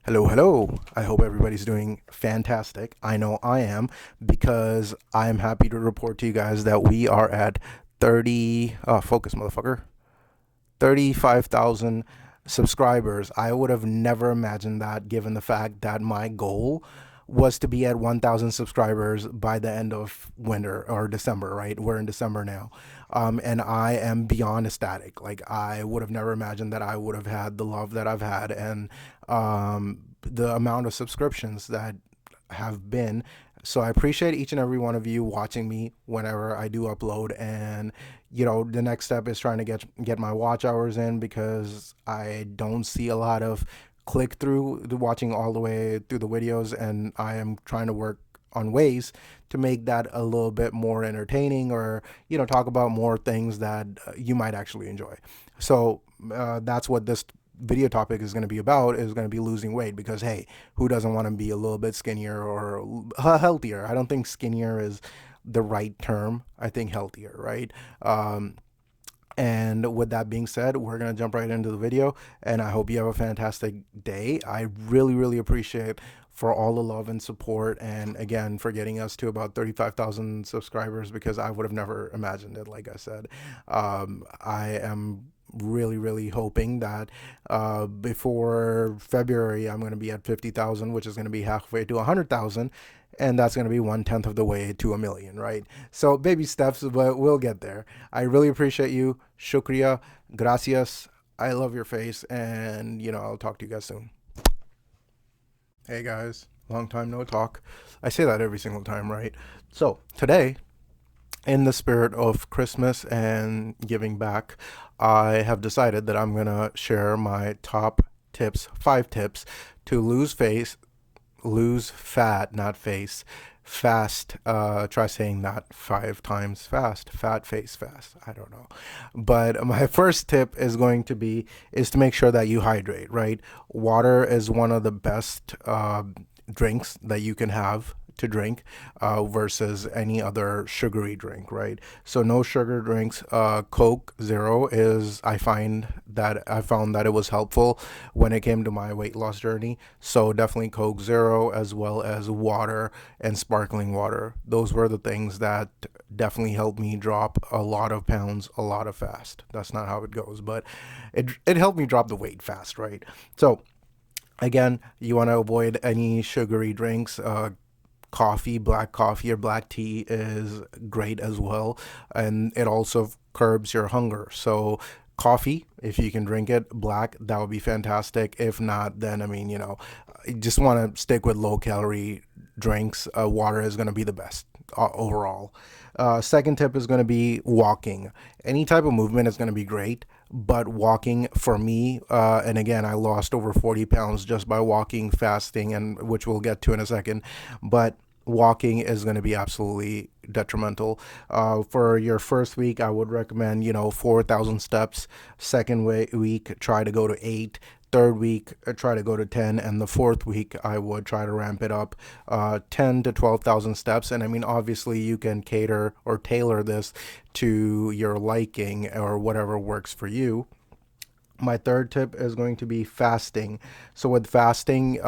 Hello, hello. I hope everybody's doing fantastic. I know I am because I am happy to report to you guys that we are at 30, focus, motherfucker, 35,000 subscribers. I would have never imagined that given the fact that my goal was to be at 1,000 subscribers by the end of winter or December, right? We're in December now. And I am beyond ecstatic. Like, I would have never imagined that I would have had the love that I've had and the amount of subscriptions that have been. So I appreciate each and every one of you watching me whenever I do upload. And the next step is trying to get my watch hours in because I don't see a lot of click through the watching all the way through the videos, and I am trying to work on ways to make that a little bit more entertaining, or talk about more things that you might actually enjoy. So that's what this video topic is going to be about, is going to be losing weight, because hey, who doesn't want to be a little bit skinnier or healthier? I don't think skinnier is the right term. I think healthier, right? And with that being said, we're going to jump right into the video, and I hope you have a fantastic day. I really, really appreciate for all the love and support, and again, for getting us to about 35,000 subscribers, because I would have never imagined it, like I said. I am really, really hoping that before February, I'm going to be at 50,000, which is going to be halfway to 100,000, and that's going to be 1/10 of the way to a million, right? So baby steps, but we'll get there. I really appreciate you. Shukriya, gracias. I love your face, and I'll talk to you guys soon. Hey guys, long time no talk. I say that every single time, right? So today, in the spirit of Christmas and giving back, I have decided that I'm going to share my top tips, 5 tips to lose fat, not face, fast. Try saying that 5 times fast. Fat face fast. I don't know. But my first tip is to make sure that you hydrate, right? Water is one of the best drinks that you can have to drink versus any other sugary drink, right? So no sugar drinks. Coke Zero is, I found that it was helpful when it came to my weight loss journey. So definitely Coke Zero, as well as water and sparkling water. Those were the things that definitely helped me drop a lot of pounds a lot of fast. That's not how it goes, but it helped me drop the weight fast, right? So again, you want to avoid any sugary drinks. Coffee, black coffee or black tea is great as well, and it also curbs your hunger. So coffee, if you can drink it black, that would be fantastic. If not, then you just want to stick with low calorie drinks. Water is going to be the best overall. Second tip is going to be walking. Any type of movement is going to be great, but walking for me, and again, I lost over 40 pounds just by walking, fasting, and which we'll get to in a second, but walking is going to be absolutely detrimental. For your first week, I would recommend 4,000 steps. Second week, try to go to 8. Third week, try to go to 10, and the fourth week, I would try to ramp it up 10 to 12,000 steps. And I mean, obviously, you can cater or tailor this to your liking or whatever works for you. My third tip is going to be fasting. So with fasting,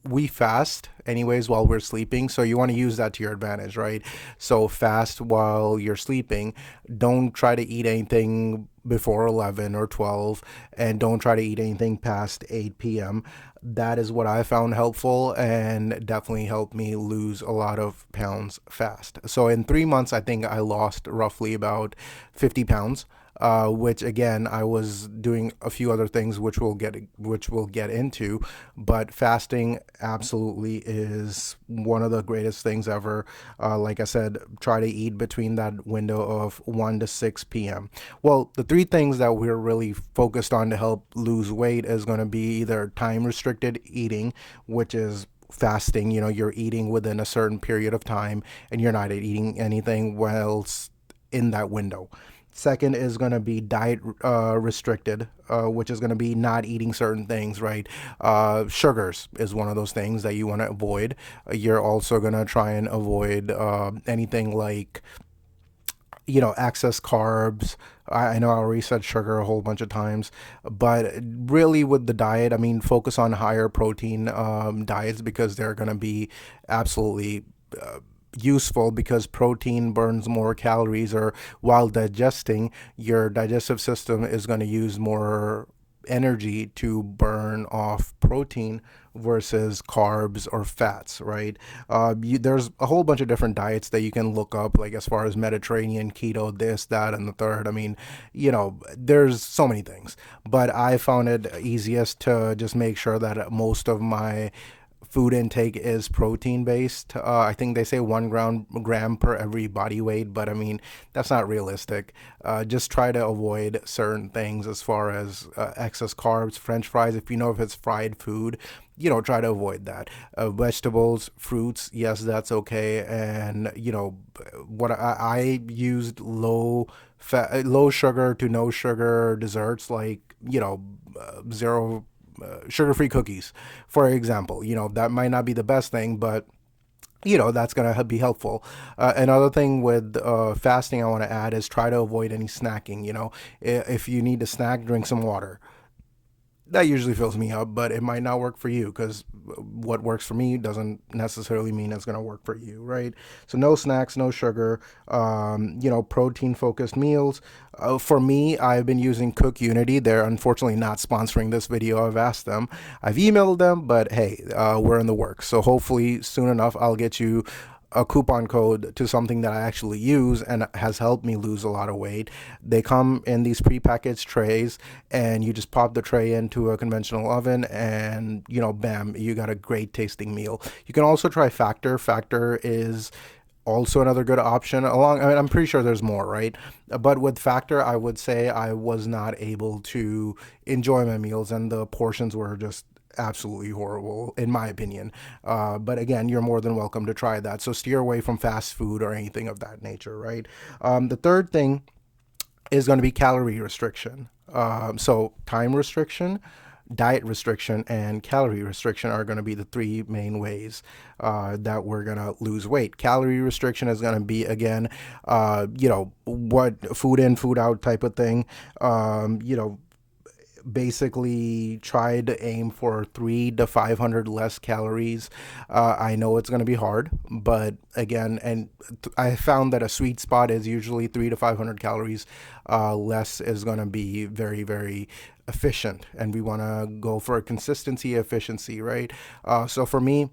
we fast anyways while we're sleeping. So you want to use that to your advantage, right? So fast while you're sleeping. Don't try to eat anything before 11 or 12, and don't try to eat anything past 8 p.m. That is what I found helpful, and definitely helped me lose a lot of pounds fast. So in 3 months, I think I lost roughly about 50 pounds. Which again, I was doing a few other things which we'll get into, but fasting absolutely is one of the greatest things ever. Like I said, try to eat between that window of 1 to 6 p.m. Well, the 3 things that we're really focused on to help lose weight is going to be either time restricted eating, which is fasting. You're eating within a certain period of time and you're not eating anything whilst in that window. Second is going to be diet restricted, which is going to be not eating certain things, right? Sugars is one of those things that you want to avoid. You're also going to try and avoid anything like excess carbs. I know I already said sugar a whole bunch of times, but really with the diet, I mean, focus on higher protein diets because they're going to be absolutely useful because protein burns more calories, or while digesting, your digestive system is going to use more energy to burn off protein versus carbs or fats, right? There's a whole bunch of different diets that you can look up, like as far as Mediterranean, keto, this, that, and the third. I mean, there's so many things, but I found it easiest to just make sure that most of my food intake is protein based. I think they say 1 gram per every body weight, but I mean, that's not realistic. Just try to avoid certain things as far as excess carbs, French fries. If you know if it's fried food, try to avoid that. Vegetables, fruits, yes, that's okay. And, what I used low fat, low sugar to no sugar desserts like, zero sugar-free cookies, for example. That might not be the best thing, but that's going to be helpful. Another thing with fasting I want to add is try to avoid any snacking. If you need to snack, drink some water. That usually fills me up, but it might not work for you because what works for me doesn't necessarily mean it's going to work for you, right? So no snacks, no sugar, protein focused meals. For me, I've been using Cook Unity. They're unfortunately not sponsoring this video. I've asked them, I've emailed them, but hey, we're in the works. So hopefully soon enough, I'll get you a coupon code to something that I actually use and has helped me lose a lot of weight. They come in these prepackaged trays, and you just pop the tray into a conventional oven, and bam, you got a great tasting meal. You can also try Factor. Factor is also another good option. I mean, I'm pretty sure there's more, right? But with Factor, I would say I was not able to enjoy my meals, and the portions were just absolutely horrible in my opinion. But again, you're more than welcome to try that. So steer away from fast food or anything of that nature, right? The third thing is going to be calorie restriction. So time restriction, diet restriction, and calorie restriction are going to be the three main ways that we're going to lose weight. Calorie restriction is going to be, again, what food in, food out type of thing. Basically try to aim for 3 to 500 less calories. I know it's going to be hard, but again, and I found that a sweet spot is usually 3 to 500 calories less is going to be very, very efficient. And we want to go for consistency, efficiency, right? So for me,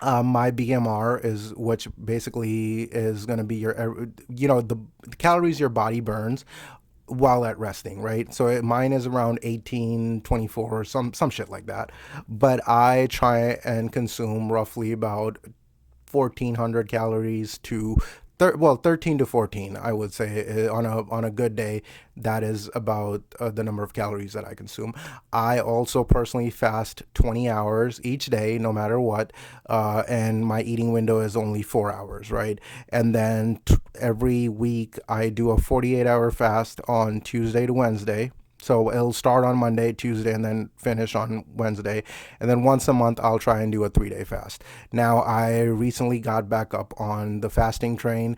my BMR is, which basically is going to be the calories your body burns while at resting, right? So mine is around 18, 24, or some shit like that. But I try and consume roughly about 1,400 calories to 13 to 14, I would say, on a good day. That is about the number of calories that I consume. I also personally fast 20 hours each day, no matter what, and my eating window is only 4 hours, right? And then every week I do a 48-hour fast on Tuesday to Wednesday. So it'll start on Monday, Tuesday, and then finish on Wednesday. And then once a month, I'll try and do a 3-day fast. Now, I recently got back up on the fasting train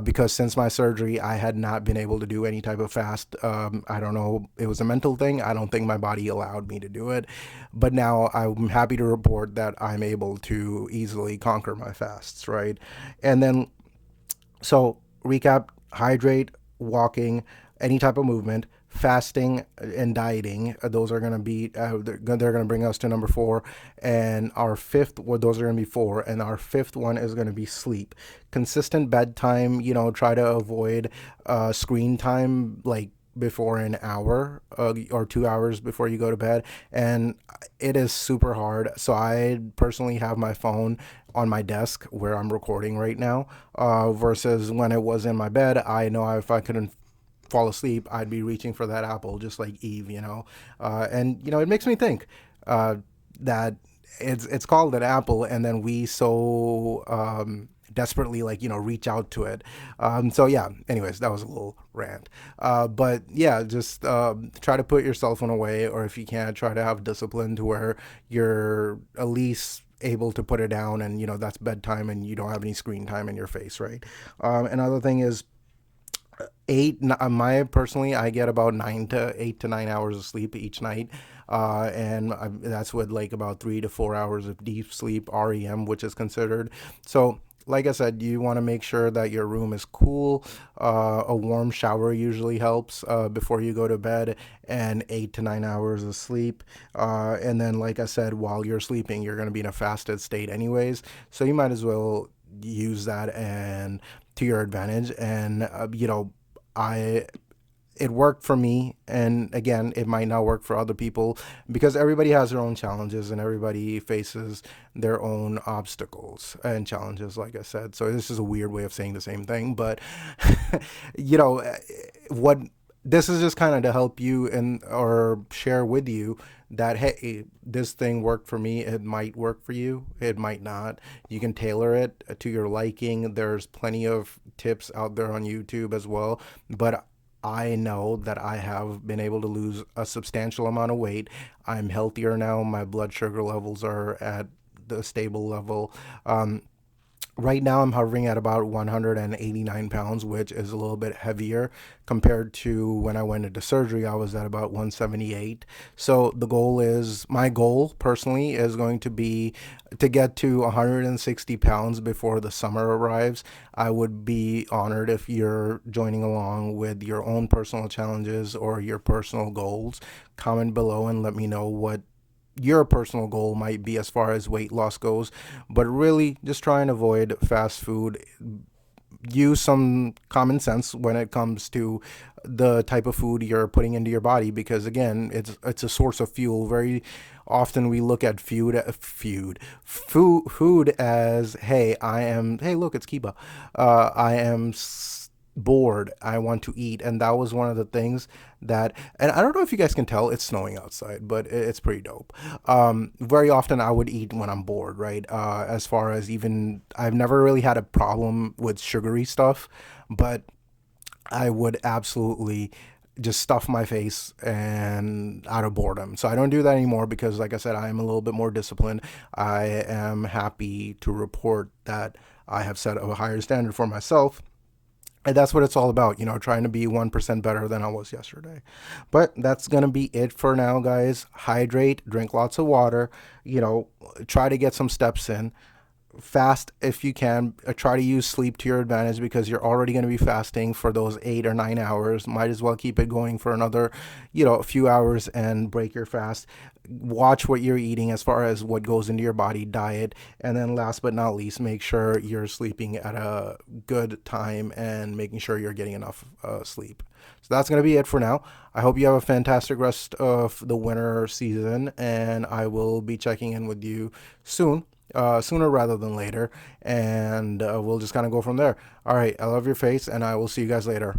because since my surgery, I had not been able to do any type of fast. I don't know. It was a mental thing. I don't think my body allowed me to do it. But now I'm happy to report that I'm able to easily conquer my fasts, right? And then, so recap: hydrate, walking, any type of movement, fasting, and dieting. Those are going to be they're going to bring us to number 4. And our fifth, well, those are going to be 4, and our fifth one is going to be sleep. Consistent bedtime. Try to avoid screen time, like before an hour or 2 hours before you go to bed. And it is super hard. So I personally have my phone on my desk where I'm recording right now, versus when it was in my bed. I know if I couldn't fall asleep, I'd be reaching for that apple, just like Eve, and it makes me think that it's called an apple, and then we so desperately reach out to it. So yeah, anyways, that was a little rant. But yeah, just try to put your cell phone away, or if you can't, try to have discipline to where you're at least able to put it down, and that's bedtime, and you don't have any screen time in your face, right? Another thing is My personally, I get about 8 to 9 hours of sleep each night, that's with like about 3 to 4 hours of deep sleep, REM, which is considered. So like I said, you want to make sure that your room is cool. A warm shower usually helps before you go to bed, and 8 to 9 hours of sleep. And then, like I said, while you're sleeping, you're going to be in a fasted state anyways. So you might as well use that and to your advantage. And I it worked for me, and again, it might not work for other people because everybody has their own challenges and everybody faces their own obstacles and challenges, like I said. So this is a weird way of saying the same thing, but you know what, this is just kind of to help you and or share with you that hey, this thing worked for me, it might work for you, it might not. You can tailor it to your liking. There's plenty of tips out there on YouTube as well, but I know that I have been able to lose a substantial amount of weight. I'm healthier now. My blood sugar levels are at the stable level. Um, Right now, I'm hovering at about 189 pounds, which is a little bit heavier compared to when I went into surgery. I was at about 178. So my goal personally is going to be to get to 160 pounds before the summer arrives. I would be honored if you're joining along with your own personal challenges or your personal goals. Comment below and let me know what your personal goal might be as far as weight loss goes, but really just try and avoid fast food. Use some common sense when it comes to the type of food you're putting into your body, because again, it's a source of fuel. Very often we look at food as, hey, look, it's Kiba, I am bored, I want to eat. And that was one of the things that, and I don't know if you guys can tell, it's snowing outside, but it's pretty dope. Very often I would eat when I'm bored, right? As far as, even I've never really had a problem with sugary stuff, but I would absolutely just stuff my face and out of boredom. So I don't do that anymore because, like I said, I am a little bit more disciplined. I am happy to report that I have set a higher standard for myself, and that's what it's all about, trying to be 1% better than I was yesterday. But that's going to be it for now, guys. Hydrate, drink lots of water, try to get some steps in. Fast if you can. Try to use sleep to your advantage because you're already going to be fasting for those 8 or 9 hours. Might as well keep it going for another, a few hours and break your fast. Watch what you're eating as far as what goes into your body, diet, and then last but not least, make sure you're sleeping at a good time and making sure you're getting enough sleep. So that's going to be it for now. I hope you have a fantastic rest of the winter season, and I will be checking in with you soon, sooner rather than later, and we'll just kind of go from there. All right, I love your face, and I will see you guys later.